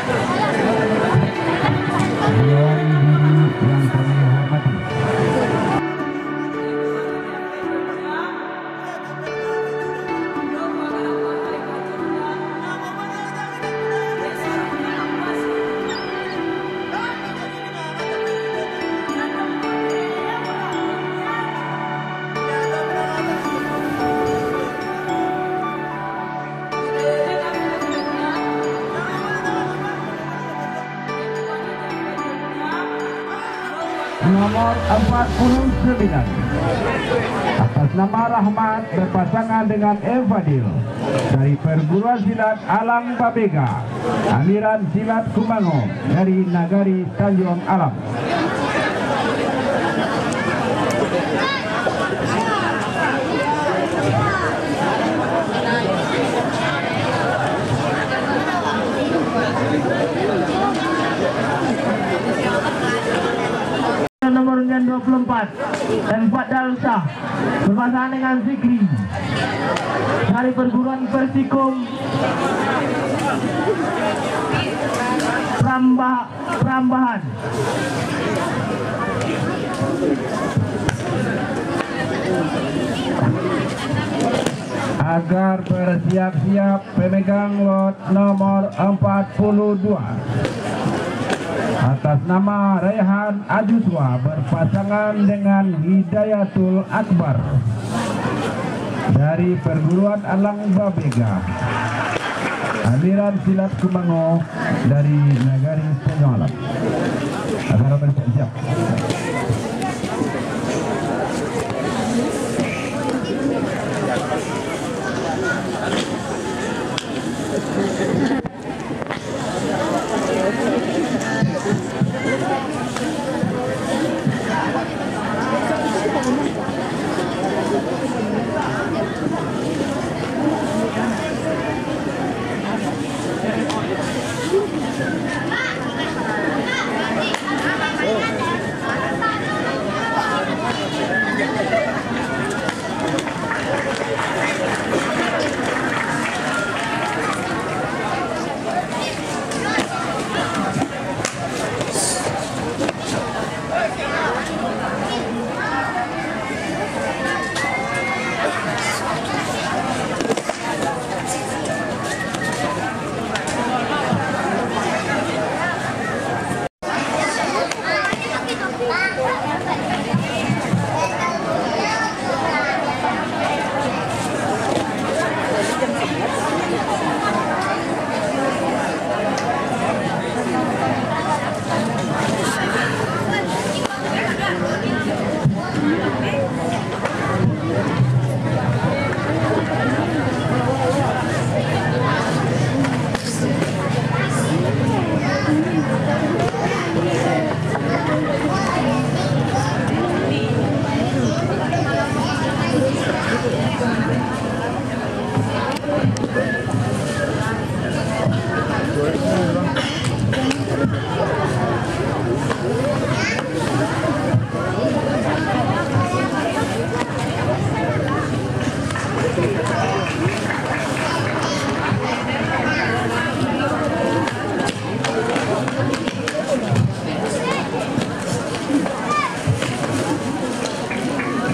Dewan Juri yang kami hormati, nomor 49 atas nama Rahmat berpasangan dengan Evadil dari perguruan silat Alang Babega, aliran silat Kumango dari Nagari Tanjung Alam. Nomornya 24 dan Fadal Shah berpasangan dengan Zikri dari perguruan Persikum Prambahan. Agar bersiap-siap pemegang lot nomor 42 atas nama Rehan Ajuswa berpasangan dengan Hidayatul Akbar dari perguruan Alang Babega, aliran silat Kumango dari Nagari Tanjung Alam. Agar bersiap-siap.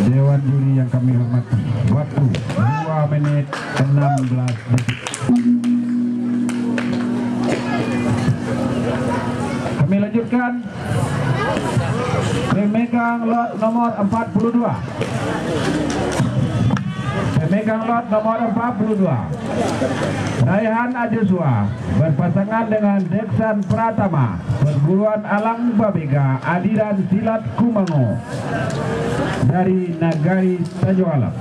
Dewan Juri yang kami hormati, waktu 2 menit 16 detik. Kami lanjutkan pemegang lot nomor 42. Pemegang lot nomor 42 Raihan Ajuswa berpasangan dengan Deksan Pratama, perguruan Alang Babega, aliran silat Kumango dari Nagari Tanjung Alam.